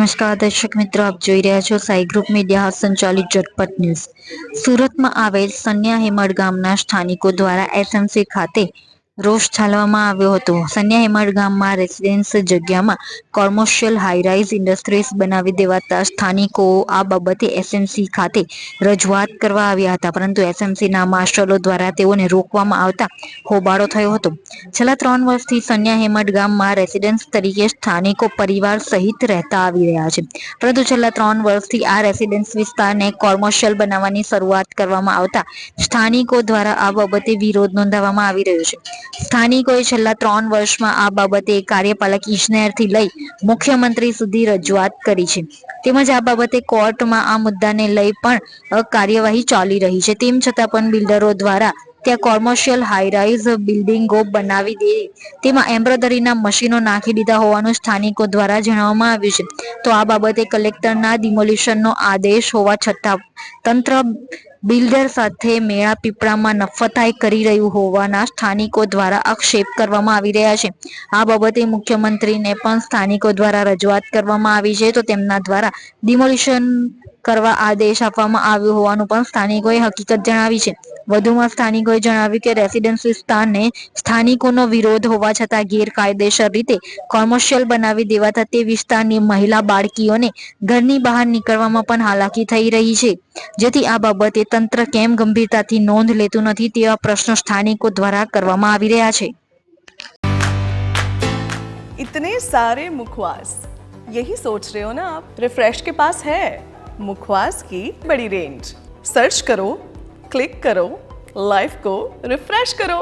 નમસ્કાર દર્શક મિત્રો, આપ જોઈ રહ્યા છો સાઈ ગ્રુપ મીડિયા સંચાલિત ઝટપટ ન્યૂઝ। સુરતમાં આવેલ સન્યા હેમળ ગામના સ્થાનિકો દ્વારા એસએમસી ખાતે રોષ ઠાલવવામાં આવ્યો હતો। સન્યા હેમળ ગામમાં રેસિડેન્સ જગ્યામાં કોમર્શિયલ હાઈરાઇઝ ઇન્ડસ્ટ્રીઝ બનાવી દેવાતા સ્થાનિકો આ બાબતે એસએમસી ખાતે રજૂઆત કરવા આવ્યા હતા, પરંતુ એસએમસીના માર્શલો દ્વારા તેઓને રોકવામાં આવતા હોબાળો થયો હતો। છેલ્લા 3 વર્ષથી સન્યા હેમળ ગામમાં રેસિડેન્સ તરીકે સ્થાનિકો પરિવાર સહિત રહેતા આવી રહ્યા છે, પરંતુ છેલ્લા 3 વર્ષથી આ રેસિડેન્સ વિસ્તારને કોમર્શિયલ બનાવવાની શરૂઆત કરવામાં આવતા સ્થાનિકો દ્વારા આ બાબતે વિરોધ નોંધાવવામાં આવી રહ્યો છે। સ્થાનિકોએ છેલ્લા 3 વર્ષમાં આ બાબતે કાર્યપાલક ઇજનેરથી લઈ મુખ્યમંત્રી સુધી રજૂઆત કરી છે, તેમજ આ બાબતે કોર્ટમાં આ મુદ્દાને લઈ પણ કાર્યવાહી ચાલી રહી છે। તેમ છતાં પણ બિલ્ડરો દ્વારા ત્યાં કોમર્શિયલ હાઈરાઇઝ બિલ્ડિંગો બનાવી દે તેમાં એમ્બ્રોઇડરીના મશીનો નાખી દીધા હોવાનું સ્થાનિકો દ્વારા જણાવવામાં આવ્યું છે। તો આ બાબતે કલેક્ટરના ડિમોલિશનનો આદેશ હોવા છતાં તંત્ર બિલ્ડર સાથે મેળા પીપળામાં નફતાઈ કરી રહ્યું હોવાના સ્થાનિકો દ્વારા આક્ષેપ કરવામાં આવી રહ્યા છે। આ બાબતે મુખ્યમંત્રીને પણ સ્થાનિકો દ્વારા રજૂઆત કરવામાં આવી છે, તો તેમના દ્વારા ડિમોલિશન કરવા આદેશ આપવામાં આવ્યો હોવાનું પણ સ્થાનિકોએ હકીકત જણાવી છે। વધુમાં સ્થાનિકોએ જણાવ્યું કે રેસિડેન્સ વિસ્તારને સ્થાનિકોનો વિરોધ હોવા છતાં ગેરકાયદેસર રીતે કોમર્શિયલ બનાવી દેવાતા તે વિસ્તારની મહિલા બાળકીઓને ઘરની બહાર નીકળવામાં પણ હાલાકી થઈ રહી છે, જેથી આ બાબતે તંત્ર કેમ ગંભીરતાથી નોંધ લેતું નથી તેવા પ્રશ્નો સ્થાનિકો દ્વારા કરવામાં આવી રહ્યા છે। इतने सारे मुखवास, यही सोच रहे हो ना आप? रिफ्रेश के पास है मुखवास की बड़ी रेंज। सर्च करो, क्लिक करो, लाइफ को रिफ्रेश करो।